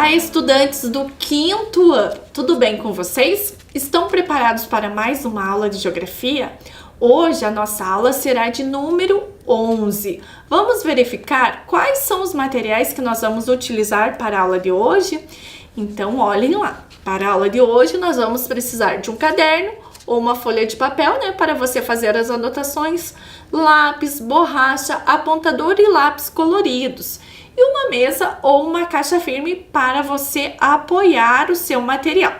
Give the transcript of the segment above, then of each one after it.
Olá, estudantes do quinto ano! Tudo bem com vocês? Estão preparados para mais uma aula de geografia? Hoje a nossa aula será de número 11. Vamos verificar quais são os materiais que nós vamos utilizar para a aula de hoje? Então, olhem lá. Para a aula de hoje, nós vamos precisar de um caderno ou uma folha de papel, para você fazer as anotações, lápis, borracha, apontador e lápis coloridos. E uma mesa ou uma caixa firme para você apoiar o seu material.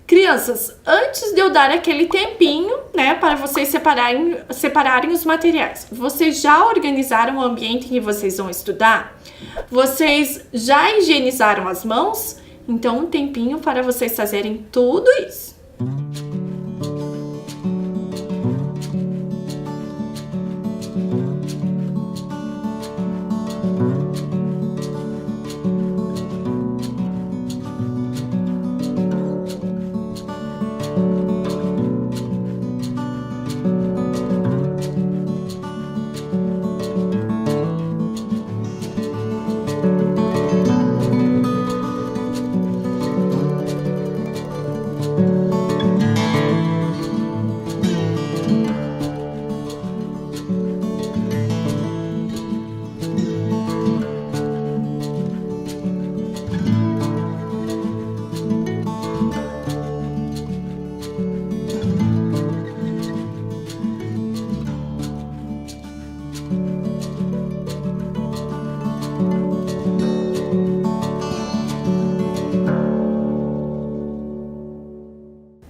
Crianças, antes de eu dar aquele tempinho, para vocês separarem os materiais, vocês já organizaram o ambiente em que vocês vão estudar? Vocês já higienizaram as mãos? Então, um tempinho para vocês fazerem tudo isso.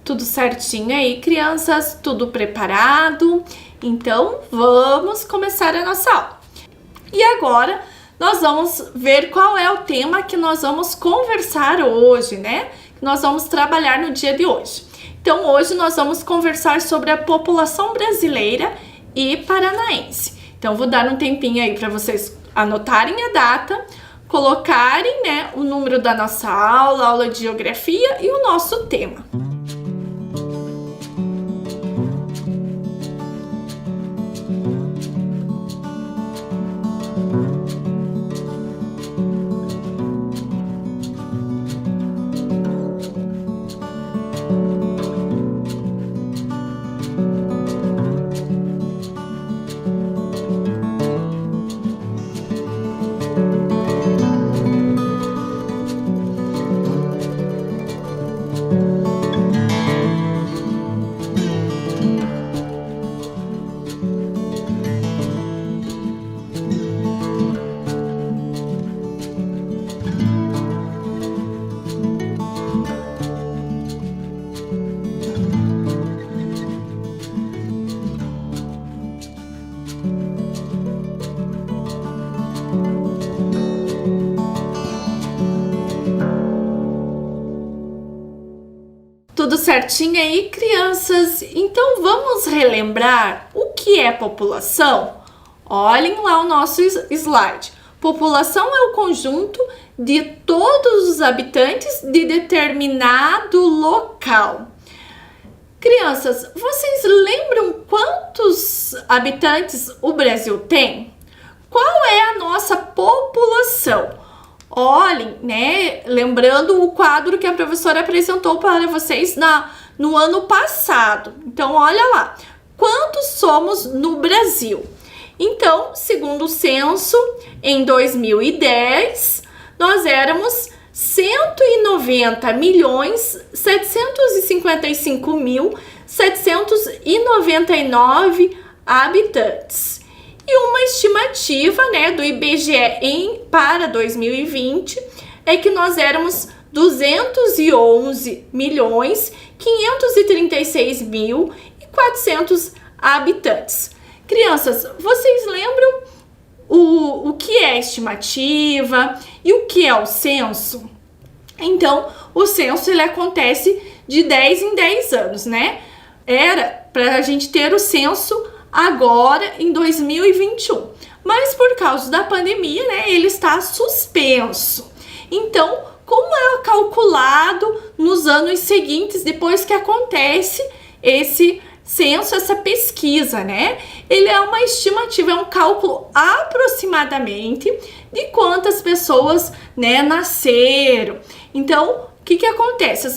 Tudo certinho aí, crianças? Tudo preparado? Então, vamos começar a nossa aula. E agora, nós vamos ver qual é o tema que nós vamos conversar hoje, Que nós vamos trabalhar no dia de hoje. Então, hoje nós vamos conversar sobre a população brasileira e paranaense. Então, vou dar um tempinho aí para vocês anotarem a data, colocarem, o número da nossa aula de geografia e o nosso tema. Tudo certinho aí, crianças? Então, vamos relembrar o que é população? Olhem lá o nosso slide. População é o conjunto de todos os habitantes de determinado local. Crianças, vocês lembram quantos habitantes o Brasil tem? Qual é a nossa população? Olhem, lembrando o quadro que a professora apresentou para vocês no ano passado. Então, olha lá, quantos somos no Brasil? Então, segundo o censo, em 2010, nós éramos 190.755.799 habitantes. E uma estimativa, do IBGE para 2020 é que nós éramos 211.536.400 habitantes. Crianças, vocês lembram o que é estimativa e o que é o censo? Então, o censo ele acontece de 10 em 10 anos, Era para a gente ter o censo agora em 2021, mas por causa da pandemia, ele está suspenso. Então, como é calculado nos anos seguintes, depois que acontece esse censo, essa pesquisa, né? Ele é uma estimativa, é um cálculo aproximadamente de quantas pessoas, né, nasceram. Então, o que acontece?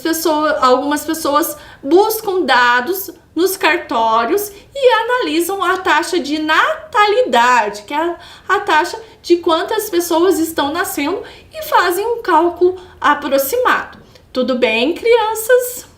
Algumas pessoas buscam dados nos cartórios e analisam a taxa de natalidade, que é a taxa de quantas pessoas estão nascendo, e fazem um cálculo aproximado. Tudo bem, crianças?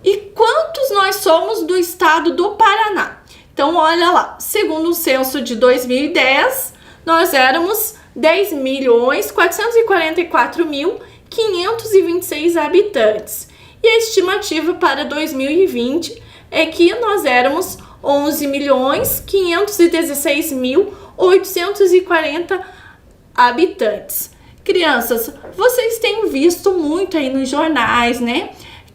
E quantos nós somos do estado do Paraná? Então, olha lá, segundo o censo de 2010, nós éramos 10.444.526 habitantes. E a estimativa para 2020 é que nós éramos 11.516.840 habitantes. Crianças, vocês têm visto muito aí nos jornais, né,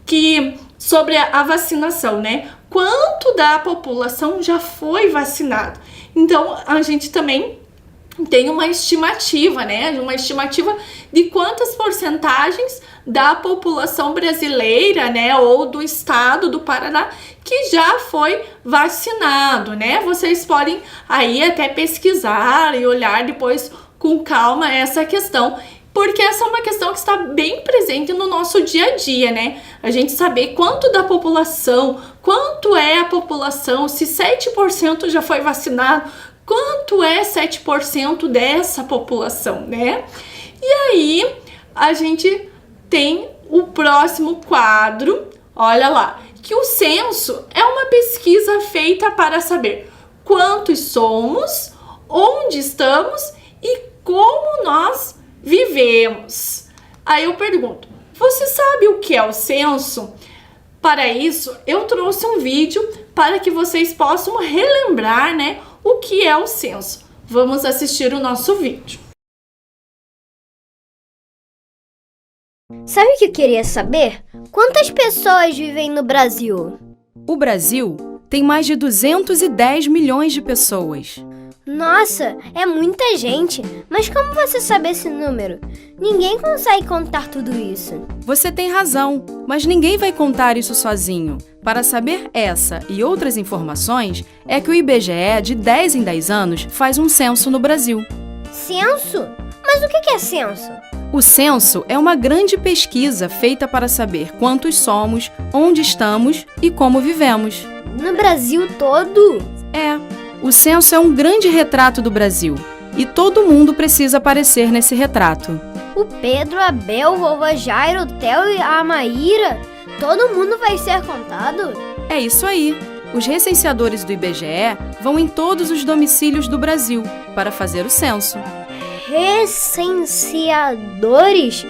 que sobre a vacinação, né? Quanto da população já foi vacinado? Então, a gente também tem uma estimativa, né? Uma estimativa de quantas porcentagens da população brasileira, né, ou do estado do Paraná que já foi vacinado, né? Vocês podem aí até pesquisar e olhar depois com calma essa questão, porque essa é uma questão que está bem presente no nosso dia a dia, né? A gente saber quanto da população, quanto é a população, se 7% já foi vacinado, quanto é 7% dessa população, né? E aí, a gente tem o próximo quadro, olha lá, que o censo é uma pesquisa feita para saber quantos somos, onde estamos e como nós vivemos. Aí eu pergunto, você sabe o que é o censo? Para isso, eu trouxe um vídeo para que vocês possam relembrar, né, o que é o censo. Vamos assistir o nosso vídeo. Sabe o que eu queria saber? Quantas pessoas vivem no Brasil? O Brasil tem mais de 210 milhões de pessoas. Nossa, é muita gente. Mas como você sabe esse número? Ninguém consegue contar tudo isso. Você tem razão, mas ninguém vai contar isso sozinho. Para saber essa e outras informações, é que o IBGE, de 10 em 10 anos, faz um censo no Brasil. Censo? Mas o que é censo? O censo é uma grande pesquisa feita para saber quantos somos, onde estamos e como vivemos. No Brasil todo? O censo é um grande retrato do Brasil e todo mundo precisa aparecer nesse retrato. O Pedro, a Bel, vovó Jairo, o Theo e a Maíra, todo mundo vai ser contado? É isso aí. Os recenseadores do IBGE vão em todos os domicílios do Brasil para fazer o censo. Recenseadores?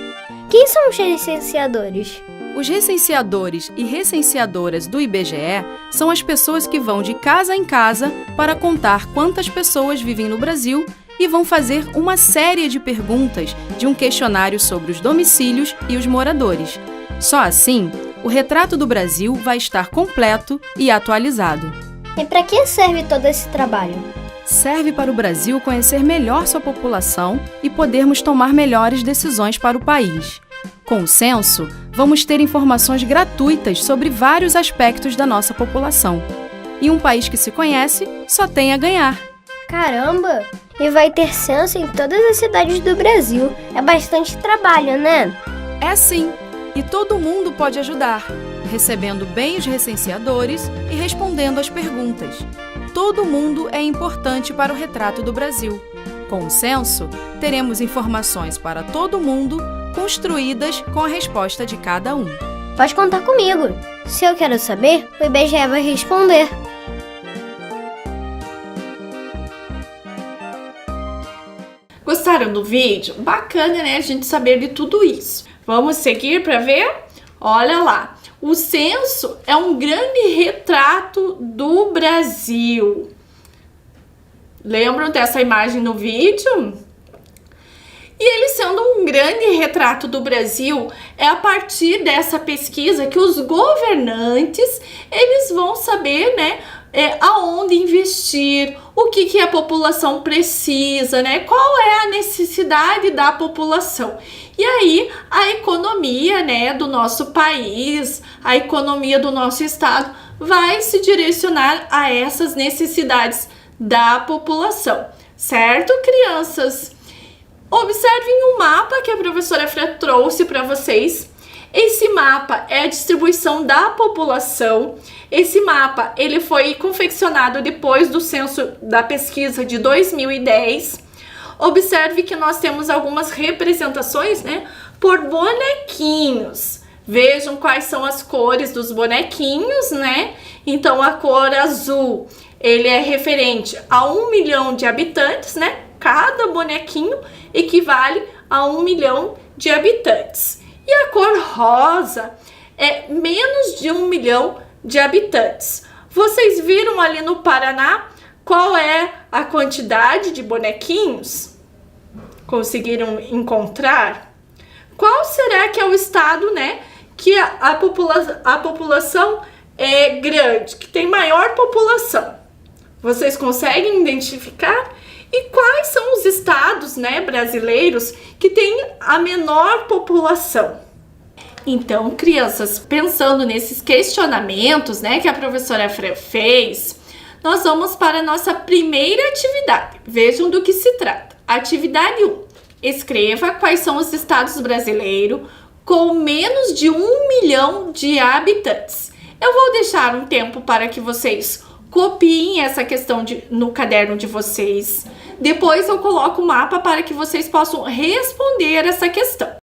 Quem são os recenseadores? Os recenseadores e recenseadoras do IBGE são as pessoas que vão de casa em casa para contar quantas pessoas vivem no Brasil e vão fazer uma série de perguntas de um questionário sobre os domicílios e os moradores. Só assim, o retrato do Brasil vai estar completo e atualizado. E para que serve todo esse trabalho? Serve para o Brasil conhecer melhor sua população e podermos tomar melhores decisões para o país. Com o censo, vamos ter informações gratuitas sobre vários aspectos da nossa população. E um país que se conhece só tem a ganhar. Caramba! E vai ter censo em todas as cidades do Brasil. É bastante trabalho, né? É sim, e todo mundo pode ajudar, recebendo bem os recenseadores e respondendo as perguntas. Todo mundo é importante para o retrato do Brasil. Com o censo, teremos informações para todo mundo, construídas com a resposta de cada um. Pode contar comigo. Se eu quero saber, o IBGE vai responder. Gostaram do vídeo? Bacana, né? A gente saber de tudo isso. Vamos seguir para ver? Olha lá. O censo é um grande retrato do Brasil. Lembram dessa imagem no vídeo? E ele sendo um grande retrato do Brasil, é a partir dessa pesquisa que os governantes, eles vão saber, né, aonde investir, o que a população precisa, né? Qual é a necessidade da população. E aí a economia, né, do nosso país, a economia do nosso estado vai se direcionar a essas necessidades da população, certo, crianças? Observem o mapa que a professora Fran trouxe para vocês. Esse mapa é a distribuição da população. Esse mapa ele foi confeccionado depois do censo da pesquisa de 2010. Observe que nós temos algumas representações, né, por bonequinhos. Vejam quais são as cores dos bonequinhos, né? Então, a cor azul, ele é referente a 1 milhão de habitantes, né? Cada bonequinho equivale a 1 milhão de habitantes. E a cor rosa é menos de 1 milhão de habitantes. Vocês viram ali no Paraná qual é a quantidade de bonequinhos? Conseguiram encontrar? Qual será que é o estado, né, que a população é grande, que tem maior população? Vocês conseguem identificar? E quais são os estados, né, brasileiros que têm a menor população? Então, crianças, pensando nesses questionamentos, né, que a professora Fran fez, nós vamos para a nossa primeira atividade. Vejam do que se trata. Atividade 1. Escreva quais são os estados brasileiros com menos de 1 milhão de habitantes. Eu vou deixar um tempo para que vocês copiem essa questão no caderno de vocês. Depois eu coloco o mapa para que vocês possam responder essa questão.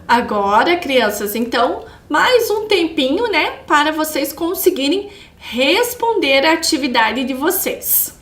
Agora, crianças, então, mais um tempinho, né, para vocês conseguirem responder a atividade de vocês.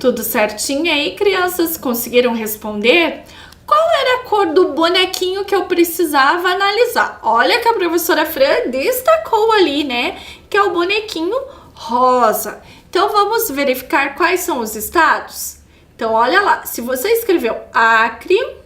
Tudo certinho aí, crianças? Conseguiram responder? Qual era a cor do bonequinho que eu precisava analisar? Olha que a professora Fran destacou ali, né? Que é o bonequinho rosa. Então, vamos verificar quais são os estados? Então, olha lá. Se você escreveu Acre,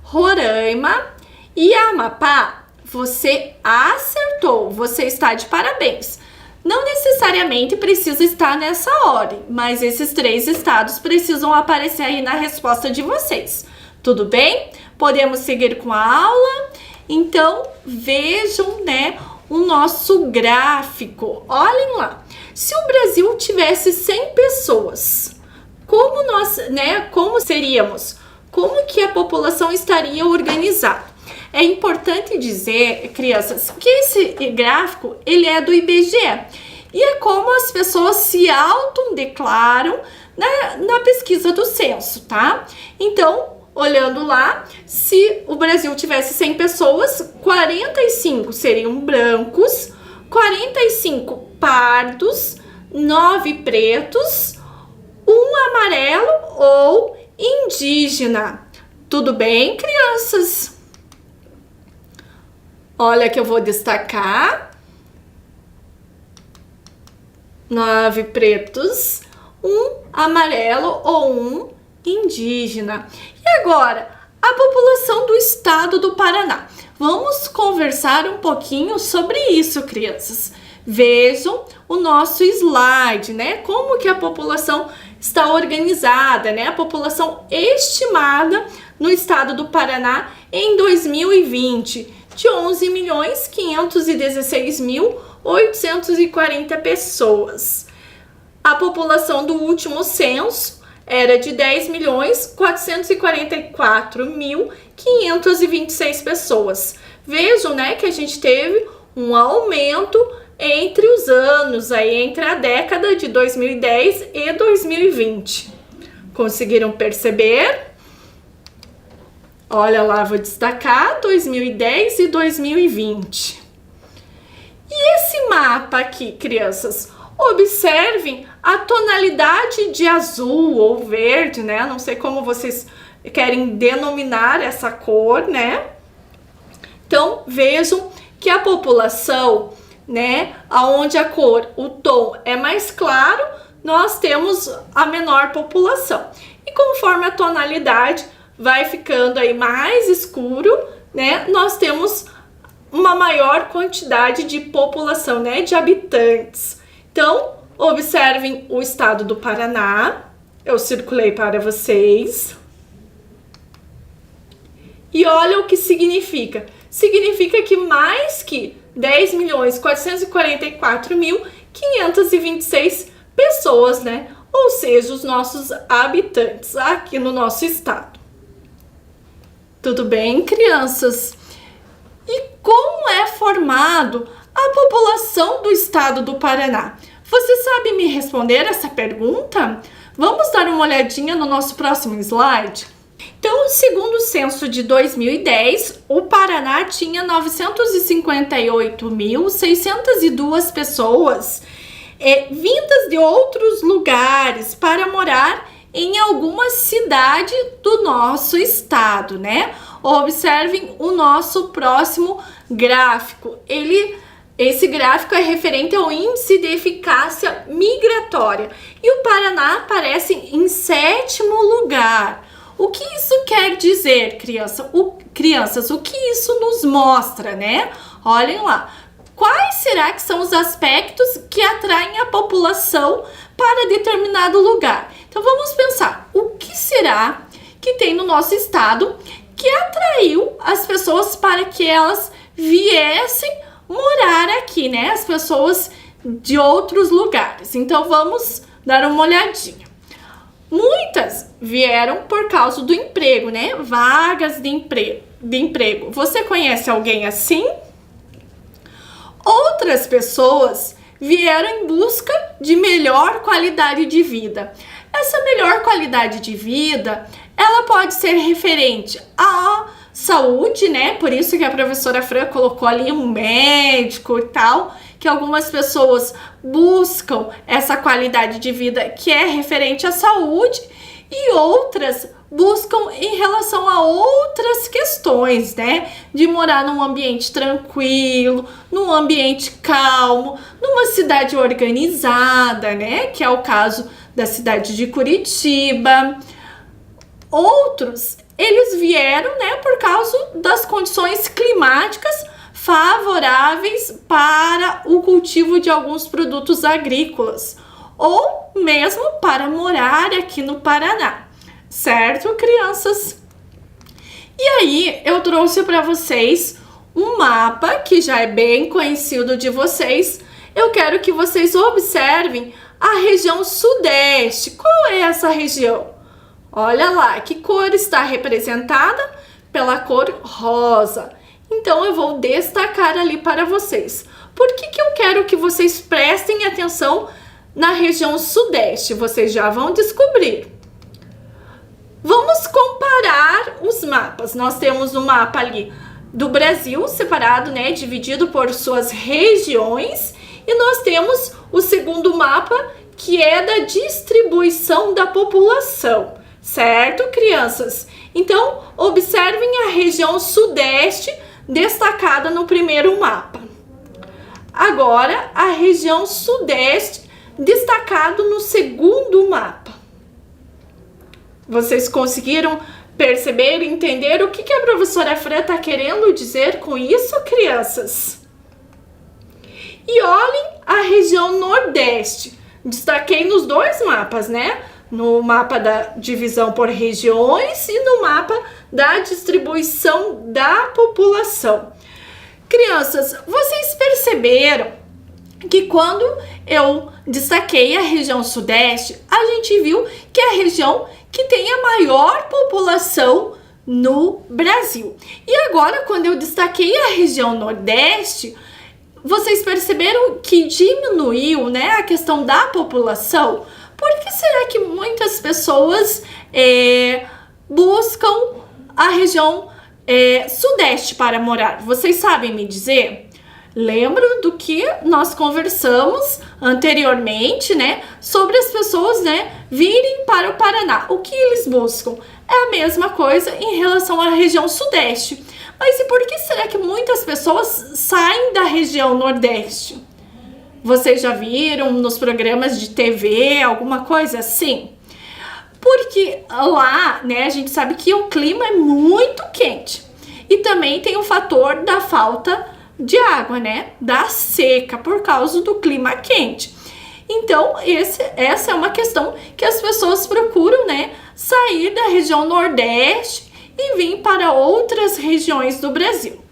Roraima e Amapá, você acertou. Você está de parabéns. Não necessariamente precisa estar nessa ordem, mas esses 3 estados precisam aparecer aí na resposta de vocês. Tudo bem? Podemos seguir com a aula? Então, vejam, né, o nosso gráfico. Olhem lá. Se o Brasil tivesse 100 pessoas, como seríamos? Como que a população estaria organizada? É importante dizer, crianças, que esse gráfico, ele é do IBGE. E é como as pessoas se autodeclaram na pesquisa do censo, tá? Então, olhando lá, se o Brasil tivesse 100 pessoas, 45 seriam brancos, 45 pardos, 9 pretos, 1 amarelo ou indígena. Tudo bem, crianças? Olha que eu vou destacar. 9 pretos, 1 amarelo ou 1 indígena. E agora, a população do estado do Paraná. Vamos conversar um pouquinho sobre isso, crianças. Vejam o nosso slide, né? Como que a população está organizada, né? A população estimada no estado do Paraná em 2020 de 11.516.840 pessoas. A população do último censo era de 10.444.526 pessoas. Vejam, né, que a gente teve um aumento entre os anos, aí, entre a década de 2010 e 2020. Conseguiram perceber? Olha lá, vou destacar 2010 e 2020. E esse mapa aqui, crianças? Observem a tonalidade de azul ou verde, né? Não sei como vocês querem denominar essa cor, né? Então, vejam que a população, né, aonde a cor, o tom é mais claro, nós temos a menor população. E conforme a tonalidade vai ficando aí mais escuro, né, nós temos uma maior quantidade de população, né, de habitantes. Então, observem o estado do Paraná. Eu circulei para vocês. E olha o que significa. Significa que mais que 10.444.526 pessoas, né? Ou seja, os nossos habitantes aqui no nosso estado. Tudo bem, crianças? E como é formado a população do estado do Paraná? Você sabe me responder essa pergunta? Vamos dar uma olhadinha no nosso próximo slide? Então, segundo o censo de 2010, o Paraná tinha 958.602 pessoas vindas de outros lugares para morar em alguma cidade do nosso estado, né? Observem o nosso próximo gráfico. Esse gráfico é referente ao índice de eficácia migratória. E o Paraná aparece em 7º lugar. O que isso quer dizer, crianças? O que isso nos mostra, né? Olhem lá. Quais será que são os aspectos que atraem a população para determinado lugar? Então vamos pensar, o que será que tem no nosso estado que atraiu as pessoas para que elas viessem morar aqui, né? As pessoas de outros lugares. Então vamos dar uma olhadinha. Muitas vieram por causa do emprego, né? Vagas de emprego. Você conhece alguém assim? Outras pessoas vieram em busca de melhor qualidade de vida. Essa melhor qualidade de vida, ela pode ser referente à saúde, né? Por isso que a professora Fran colocou ali um médico e tal, que algumas pessoas buscam essa qualidade de vida que é referente à saúde e outras buscam em relação a outras questões, né? De morar num ambiente tranquilo, num ambiente calmo, numa cidade organizada, né? Que é o caso da cidade de Curitiba. Outros, eles vieram, né, por causa das condições climáticas favoráveis para o cultivo de alguns produtos agrícolas, ou mesmo para morar aqui no Paraná. Certo, crianças? E aí, eu trouxe para vocês um mapa que já é bem conhecido de vocês. Eu quero que vocês observem a região sudeste. Qual é essa região? Olha lá, que cor está representada? Pela cor rosa. Então, eu vou destacar ali para vocês. Por que eu quero que vocês prestem atenção na região sudeste? Vocês já vão descobrir. Vamos comparar os mapas. Nós temos um mapa ali do Brasil separado, né, dividido por suas regiões, e nós temos o segundo mapa que é da distribuição da população, certo, crianças? Então, observem a região sudeste destacada no primeiro mapa. Agora, a região sudeste destacado no segundo mapa. Vocês conseguiram perceber e entender o que a professora Fran está querendo dizer com isso, crianças? E olhem a região nordeste. Destaquei nos dois mapas, né? No mapa da divisão por regiões e no mapa da distribuição da população. Crianças, vocês perceberam que quando eu destaquei a região sudeste, a gente viu que é a região que tem a maior população no Brasil. E agora, quando eu destaquei a região nordeste, vocês perceberam que diminuiu, né, a questão da população? Por que será que muitas pessoas buscam a região sudeste para morar? Vocês sabem me dizer? Lembram do que nós conversamos anteriormente, né? Sobre as pessoas, né, virem para o Paraná. O que eles buscam? É a mesma coisa em relação à região sudeste. Mas e por que será que muitas pessoas saem da região nordeste? Vocês já viram nos programas de TV alguma coisa assim? Porque lá, né, a gente sabe que o clima é muito quente. E também tem o fator da falta de água, né? Da seca, por causa do clima quente. Então, essa é uma questão que as pessoas procuram, né? Sair da região nordeste e vir para outras regiões do Brasil.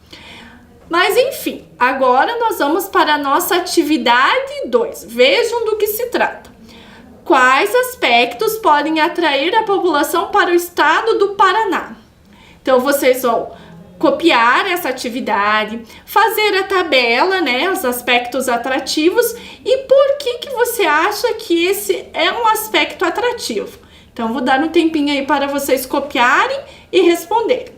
Mas, enfim, agora nós vamos para a nossa atividade 2. Vejam do que se trata. Quais aspectos podem atrair a população para o estado do Paraná? Então, vocês vão copiar essa atividade, fazer a tabela, né, os aspectos atrativos e por que você acha que esse é um aspecto atrativo. Então, vou dar um tempinho aí para vocês copiarem e responderem.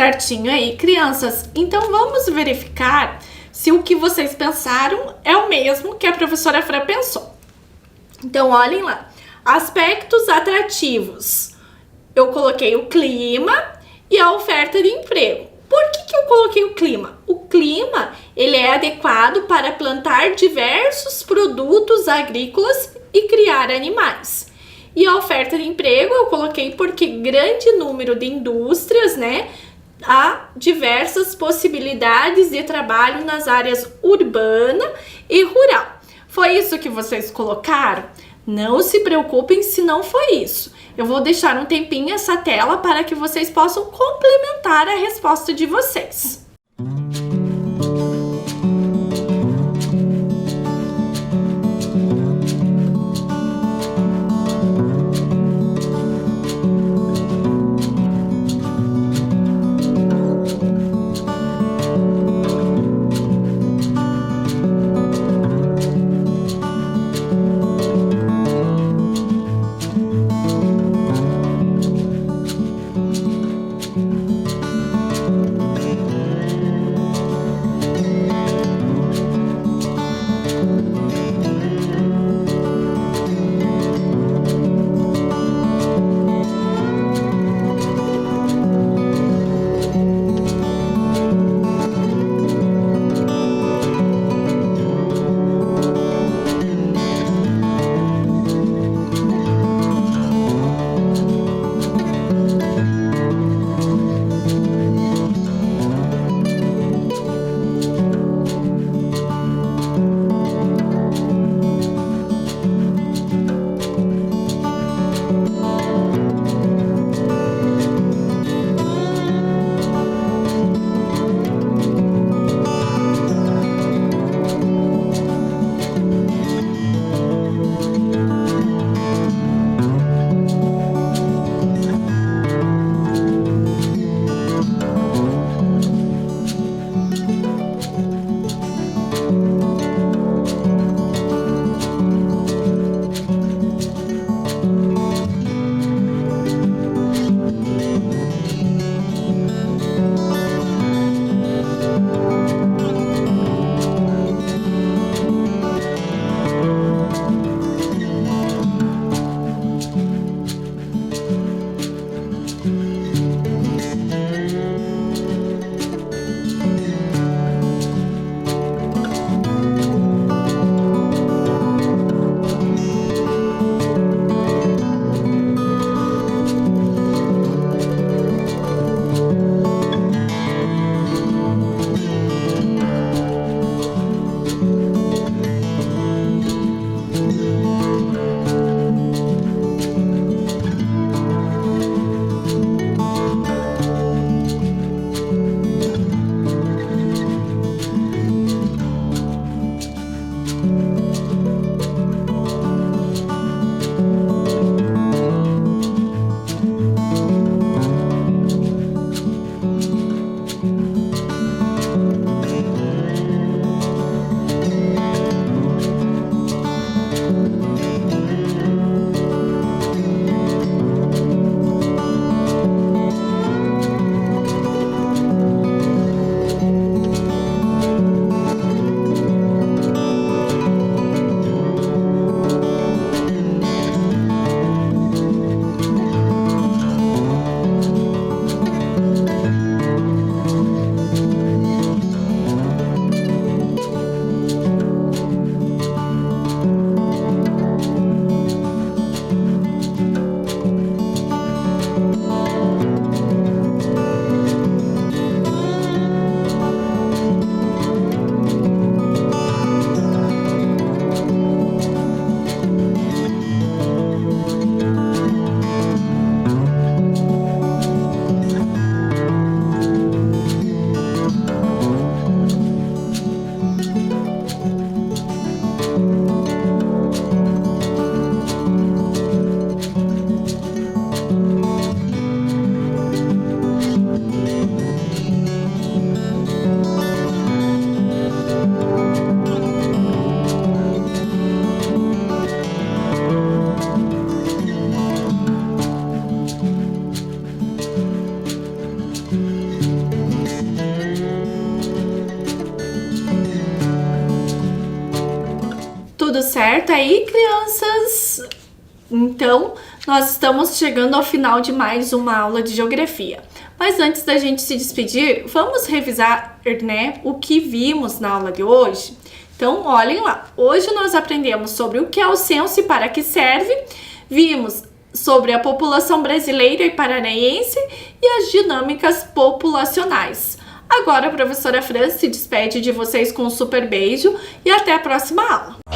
Certinho aí, crianças? Então vamos verificar se o que vocês pensaram é o mesmo que a professora Fran pensou. Então olhem lá, aspectos atrativos. Eu coloquei o clima e a oferta de emprego. Por que eu coloquei o clima? O clima, ele é adequado para plantar diversos produtos agrícolas e criar animais. E a oferta de emprego eu coloquei porque grande número de indústrias, há diversas possibilidades de trabalho nas áreas urbana e rural. Foi isso que vocês colocaram? Não se preocupem se não foi isso. Eu vou deixar um tempinho essa tela para que vocês possam complementar a resposta de vocês. certo aí, crianças? Então, nós estamos chegando ao final de mais uma aula de geografia. Mas antes da gente se despedir, vamos revisar, né, o que vimos na aula de hoje? Então, olhem lá. Hoje nós aprendemos sobre o que é o censo e para que serve. Vimos sobre a população brasileira e paranaense e as dinâmicas populacionais. Agora a professora Fran se despede de vocês com um super beijo e até a próxima aula.